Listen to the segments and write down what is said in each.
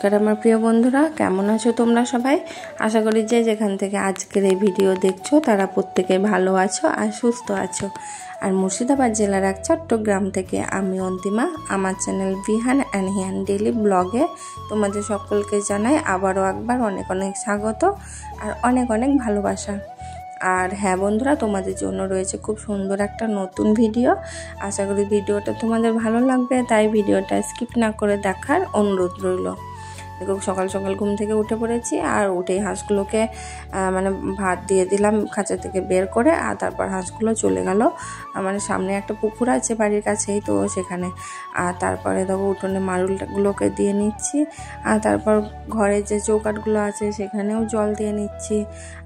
নমস্কার আমার প্রিয় বন্ধুরা, কেমন আছো তোমরা সবাই? আশা করি যে যেখান থেকে আজকের এই ভিডিও দেখছো তারা প্রত্যেকে ভালো আছো আর সুস্থ আছো। আর মুর্শিদাবাদ জেলার এক ছোট্ট গ্রাম থেকে আমি অন্তিমা, আমার চ্যানেল বিহান অ্যান্ড হিয়ান ডেইলি ব্লগে তোমাদের সকলকে জানাই আবারও একবার অনেক অনেক স্বাগত আর অনেক অনেক ভালোবাসা। আর হ্যাঁ বন্ধুরা, তোমাদের জন্য রয়েছে খুব সুন্দর একটা নতুন ভিডিও। আশা করি ভিডিওটা তোমাদের ভালো লাগবে, তাই ভিডিওটা স্কিপ না করে দেখার অনুরোধ রইল। দেখো, সকাল সকাল ঘুম থেকে উঠে পড়েছি আর উঠেই হাঁসগুলোকে মানে ভাত দিয়ে দিলাম খাঁচা থেকে বের করে। আর তারপর হাঁসগুলো চলে গেল মানে সামনে একটা পুকুর আছে বাড়ির কাছেই, তো সেখানে। আর তারপরে দেখো উঠোনে মারুলগুলোকে দিয়ে নিচ্ছি। আর তারপর ঘরে যে চৌকাঠগুলো আছে সেখানেও জল দিয়ে নিচ্ছি।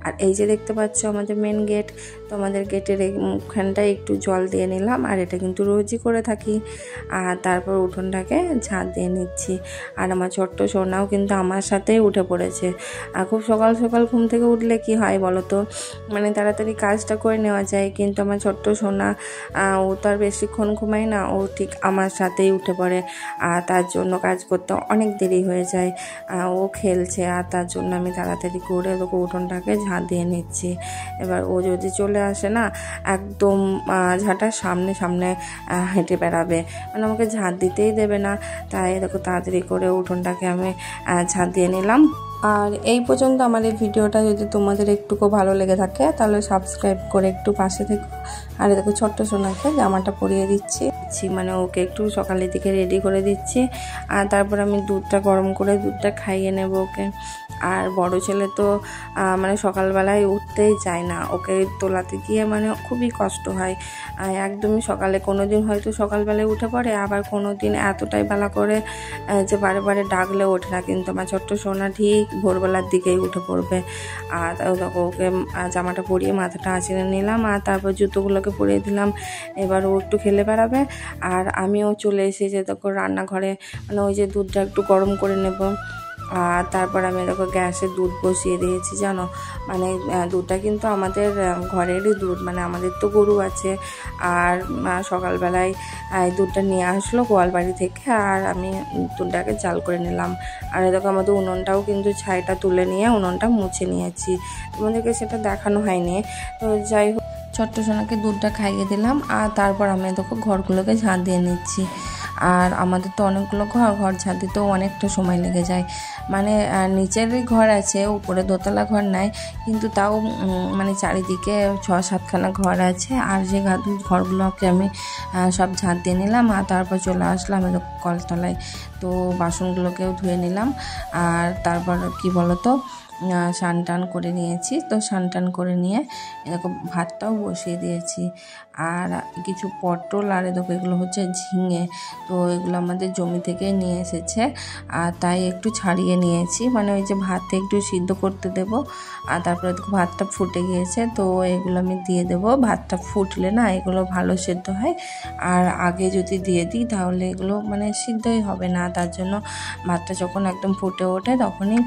আর এই যে দেখতে পাচ্ছ আমাদের মেন গেট, তো আমাদের গেটের এইখানটায় একটু জল দিয়ে নিলাম। আর এটা কিন্তু রোজই করে থাকি। আর তারপর উঠোনটাকে ঝাঁট দিয়ে নিচ্ছি। আর আমার ছোট্ট সোনাও কিন্তু আমার সাথেই উঠে পড়েছে। আর খুব সকাল সকাল ঘুম থেকে উঠলে কি হয় বলো তো, মানে তাড়াতাড়ি কাজটা করে নেওয়া যায়, কিন্তু আমার ছোট্ট সোনা ও তো আর বেশিক্ষণ ঘুমায় না, ও ঠিক আমার সাথেই উঠে পড়ে। আর তার জন্য কাজ করতে অনেক দেরি হয়ে যায়। ও খেলছে আর তার জন্য আমি তাড়াতাড়ি করে ওকে উঠোনটাকে ঝাঁট দিয়ে নিচ্ছি। এবার ও যদি চলে আসে না, একদম ঝাঁটার সামনে সামনে হেঁটে বেড়াবে, মানে আমাকে ঝাঁট দিতেই দেবে না। তাই দেখো তাড়াতাড়ি করে উঠোনটাকে আমি ঝাঁট দিয়ে নিলাম। আর এই পর্যন্ত আমার এই ভিডিওটা যদি তোমাদের একটুকু ভালো লেগে থাকে তাহলে সাবস্ক্রাইব করে একটু পাশে থেকো। আর দেখো ছোট্ট সোনাকে জামাটা পরিয়ে দিচ্ছি, মানে ওকে একটু সকালের দিকে রেডি করে দিচ্ছি। আর তারপর আমি দুধটা গরম করে দুধটা খাইয়ে নেব ওকে। আর বড় ছেলে তো মানে সকালবেলায় উঠতেই চায় না, ওকে তোলাতে গিয়ে মানে খুবই কষ্ট হয়। একদমই সকালে কোনো দিন হয়তো সকালবেলায় উঠে পড়ে, আবার কোনো দিন এতটাই বেলা করে যে বারে বারে ডাকলে ওঠে না। কিন্তু আমার ছোট্ট সোনা ঠিক ভোরবেলার দিকেই উঠে পড়বে। আর ওকে জামাটা পরিয়ে মাথাটা আঁচড়ে নিলাম। আর তারপর জুতোগুলোকে পরিয়ে দিলাম। এবার ও একটু খেলে বেড়াবে। আর আমিও চলে এসেছি দেখো রান্নাঘরে, মানে ওই যে দুধটা একটু গরম করে নেব। আর তারপর আমি দেখো গ্যাসে দুধ বসিয়ে দিয়েছি। জানো, মানে দুধটা কিন্তু আমাদের ঘরেরই দুধ, মানে আমাদের তো গরু আছে। আর সকালবেলায় দুধটা নিয়ে আসলো গোয়ালবাড়ি থেকে, আর আমি দুধটাকে জাল করে নিলাম। আর দেখো আমাদের উনুনটাও কিন্তু ছাইটা তুলে নিয়ে উনুনটা মুছে নিয়েছি, তোমাদেরকে সেটা দেখানো হয়নি। তো যাই হোক, ছোট্ট সোনাকে দুধটা খাইয়ে দিলাম। আর তারপর আমি দেখো ঘরগুলোকে ঝাঁট দিয়ে নিচ্ছি। আর আমাদের তো অনেকগুলো ঘর ঝাঁট দিতেও অনেকটা সময় লেগে যায়। মানে নিচেরই ঘর আছে, উপরে দোতলা ঘর নাই, কিন্তু তাও মানে চারিদিকে 6-7খানা ঘর আছে। আর যে ঘরগুলোকে আমি সব ঝাঁট দিয়ে নিলাম। আর তারপর চলে আসলাম কলতলায়, তো বাসনগুলোকেও ধুয়ে নিলাম। আর তারপর কি বলতো, স্নান টান করে নিয়েছি। তো স্নান টান করে নিয়ে এরকম ভাতটাও বসিয়ে দিয়েছি। আর কিছু পটল আর দেখো এগুলো হচ্ছে ঝিঙে, তো এগুলো আমাদের জমি থেকে নিয়ে এসেছে। আর তাই একটু ছাড়িয়ে নিয়েছি, মানে ওই যে ভাতে একটু সিদ্ধ করতে দেব। আর তারপরে দেখো ভাতটা ফুটে গিয়েছে, তো এগুলো আমি দিয়ে দেবো। ভাতটা ফুটলে না এগুলো ভালো সিদ্ধ হয়, আর আগে যদি দিয়ে দিই তাহলে এগুলো মানে সিদ্ধই হবে না। তার জন্য ভাতটা যখন একদম ফুটে ওঠে তখনই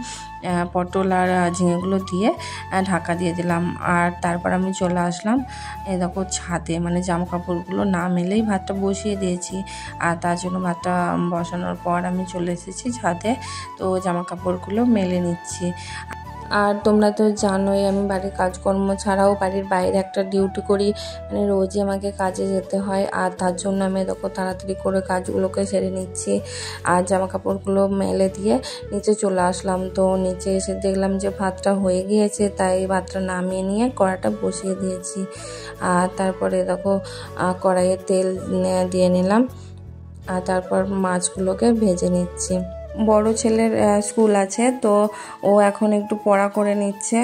পটল আর ঝিঙেগুলো দিয়ে ঢাকা দিয়ে দিলাম। আর তারপর আমি চলে আসলাম এই দেখো ছাদে, মানে জামা কাপড়গুলো না মেলেই ভাতটা বসিয়ে দিয়েছি। আর তার জন্য ভাতটা বসানোর পর আমি চলে এসেছি ছাদে, তো জামা কাপড়গুলো মেলে নিচ্ছি। আর তোমরা তো জানোই আমি বাড়ির কাজকর্ম ছাড়াও বাড়ির বাইরে একটা ডিউটি করি, মানে রোজই আমাকে কাজে যেতে হয়। আর তার জন্য আমি দেখো তাড়াতাড়ি করে কাজগুলোকে সেরে নিচ্ছি। আর জামা কাপড়গুলো মেলে দিয়ে নিচে চলে আসলাম। তো নিচে এসে দেখলাম যে ভাতটা হয়ে গিয়েছে, তাই ভাতটা নামিয়ে নিয়ে কড়াটা বসিয়ে দিয়েছি। আর তারপরে দেখো কড়াইয়ে তেল দিয়ে নিলাম। আর তারপর মাছগুলোকে ভেজে নিচ্ছি। বড় ছেলের স্কুল আছে, তো ও এখন একটু পড়া করে নিচ্ছে।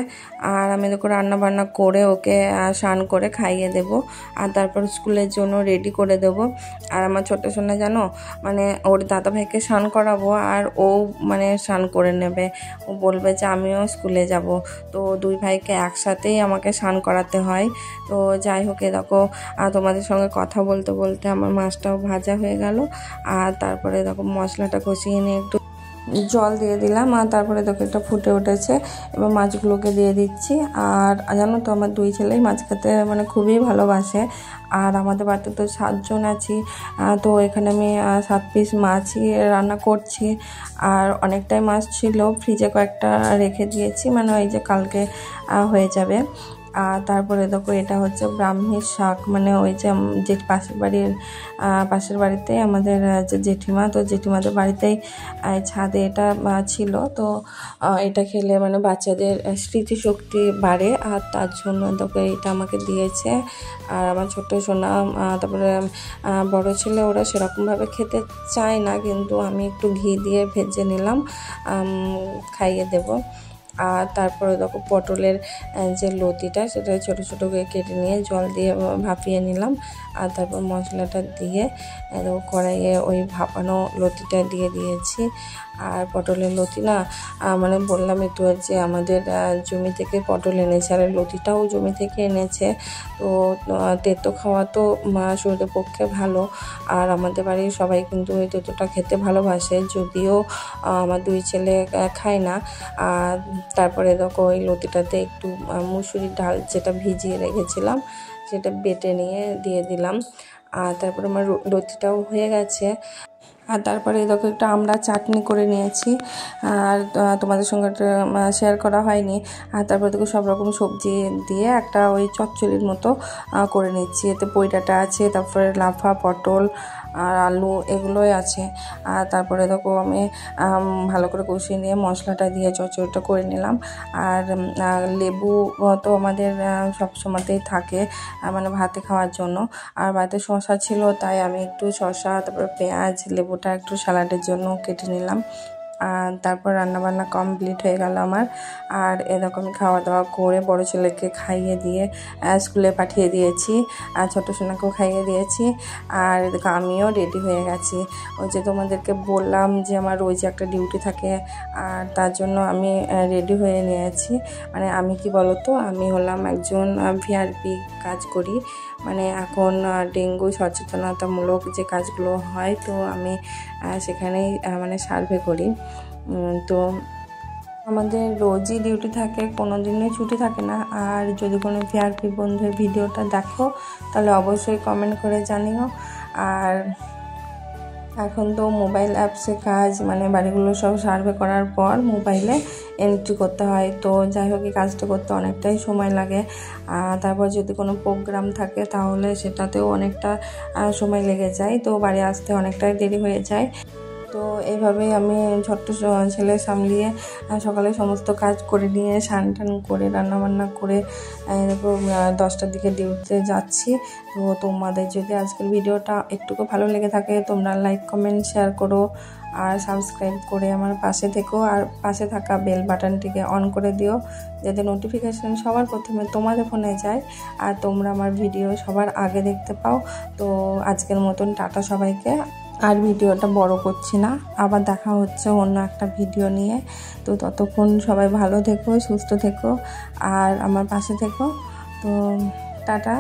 আর আমি দেখো রান্না বান্না করে ওকে স্নান করে খাইয়ে দেব। আর তারপর স্কুলের জন্য রেডি করে দেব। আর আমার ছোট সোনা জানো, মানে ওর দাদা ভাইকে স্নান করাবো আর ও মানে স্নান করে নেবে। ও বলবে যে আমিও স্কুলে যাব, তো দুই ভাইকে একসাথেই আমাকে স্নান করাতে হয়। তো যাই হোক, দেখো তোমাদের সঙ্গে কথা বলতে বলতে আমার মাছটাও ভাজা হয়ে গেল। আর তারপরে দেখো মশলাটা কষিয়ে নিয়ে একটু জল দিয়ে দিলাম। আর তারপরে দেখো এটা ফুটে উঠেছে, এবার মাছগুলোকে দিয়ে দিচ্ছি। আর জানো তো আমার দুই ছেলেই মাছ খেতে মানে খুবই ভালোবাসে। আর আমাদের বাড়িতে তো 7 জন আছি, তো এখানে আমি 7 পিস মাছই রান্না করছি। আর অনেকটাই মাছ ছিল, ফ্রিজে কয়েকটা রেখে দিয়েছি, মানে ওই যে কালকে হয়ে যাবে। আর তারপরে দেখো এটা হচ্ছে ব্রাহ্মীর শাক, মানে ওই যে পাশের বাড়িতে আমাদের যে জেঠিমা, তো জেঠিমাদের বাড়িতেই ছাদে এটা ছিল। তো এটা খেলে মানে বাচ্চাদের স্মৃতিশক্তি বাড়ে, আর তার জন্য দেখো এটা আমাকে দিয়েছে। আর আমার ছোট্ট সোনা তারপরে বড় ছেলে ওরা সেরকমভাবে খেতে চায় না, কিন্তু আমি একটু ঘি দিয়ে ভেজে নিলাম, খাইয়ে দেবো। আর তারপরে দেখো পটলের যে লতিটা সেটা ছোটো ছোটো করে কেটে নিয়ে জল দিয়ে ভাপিয়ে নিলাম। আর তারপর মশলাটা দিয়ে দেখো কড়াইয়ে ওই ভাপানো লতিটা দিয়ে দিয়েছি। আর পটলের লতি না মানে বললাম একটু যে আমাদের জমি থেকে পটল এনেছে, আর লতিটাও জমি থেকে এনেছে। তো তেতো খাওয়া তো শরীরের পক্ষে ভালো, আর আমাদের বাড়ির সবাই কিন্তু ওই তেতোটা খেতে ভালোবাসে, যদিও আমার দুই ছেলে খায় না। আর তারপরে দেখো ওই লতিটাতে একটু মুসুরির ডাল যেটা ভিজিয়ে রেখেছিলাম সেটা বেটে নিয়ে দিয়ে দিলাম। আর তারপরে আমার লতিটাও হয়ে গেছে। আর তারপরে দেখো একটা আমরা চাটনি করে নিয়েছি, আর তোমাদের সঙ্গে শেয়ার করা হয়নি। আর তারপরে দেখো সব রকম সবজি দিয়ে একটা ওই চচ্চড়ির মতো করে নিচ্ছি। এতে পই ডাঁটা আছে, তারপরে লাফা, পটল আর আলু এগুলোই আছে। আর তারপরে দেখো আমি ভালো করে কষিয়ে নিয়ে মশলাটা দিয়ে চচ্চড়িটা করে নিলাম। আর লেবু তো আমাদের সব সময়তেই থাকে মানে ভাতে খাওয়ার জন্য। আর বাড়িতে শসা ছিল, তাই আমি একটু শসা, তারপরে পেঁয়াজ, লেবুটা একটু স্যালাডের জন্য কেটে নিলাম। আর তারপর রান্নাবান্না কমপ্লিট হয়ে গেল আমার। আর এরকম খাওয়া দাওয়া করে বড় ছেলেকে খাইয়ে দিয়ে স্কুলে পাঠিয়ে দিয়েছি, আর ছোটো সোনাকেও খাইয়ে দিয়েছি। আর আমিও রেডি হয়ে গেছি। ওই যে তোমাদেরকে বললাম যে আমার রোজ একটা ডিউটি থাকে, আর তার জন্য আমি রেডি হয়ে নিয়েছি। মানে আমি কি বলতো, আমি হলাম একজন ভিআরপি কাজ করি, মানে এখন ডেঙ্গু সচেতনতামূলক যে কাজগুলো হয়, তো আমি সেখানেই মানে সার্ভে করি। তো আমাদের রোজই ডিউটি থাকে, কোনো দিনই ছুটি থাকে না। আর যদি কোনো ভিআরপি বন্ধুর ভিডিওটা দেখো তাহলে অবশ্যই কমেন্ট করে জানিও। আর এখন তো মোবাইল অ্যাপসে কাজ, মানে বাড়িগুলো সব সার্ভে করার পর মোবাইলে এন্ট্রি করতে হয়। তো যাই হোক এই কাজটা করতে অনেকটাই সময় লাগে। তারপর যদি কোনো প্রোগ্রাম থাকে তাহলে সেটাতেও অনেকটা সময় লেগে যায়, তো বাড়ি আসতে অনেকটাই দেরি হয়ে যায়। তো এইভাবেই আমি ছোট্ট ছেলে সামলিয়ে সকালে সমস্ত কাজ করে নিয়ে স্নান টান করে রান্নাবান্না করে এরকম 10টার দিকে ডিউটিতে যাচ্ছি। তো তোমাদের যদি আজকের ভিডিওটা একটুকু ভালো লেগে থাকে তোমরা লাইক, কমেন্ট, শেয়ার করো, আর সাবস্ক্রাইব করে আমার পাশে থেকো। আর পাশে থাকা বেল বাটনটিকে অন করে দিও, যাতে নোটিফিকেশান সবার প্রথমে তোমাদের ফোনে যায় আর তোমরা আমার ভিডিও সবার আগে দেখতে পাও। তো আজকের মতন টাটা সবাইকে। আর ভিডিওটা বড় করছি না, আবার দেখা হচ্ছে অন্য একটা ভিডিও নিয়ে। তো ততক্ষণ সবাই ভালো থেকো, সুস্থ থেকো, আর আমার পাশে থেকো। তো টাটা।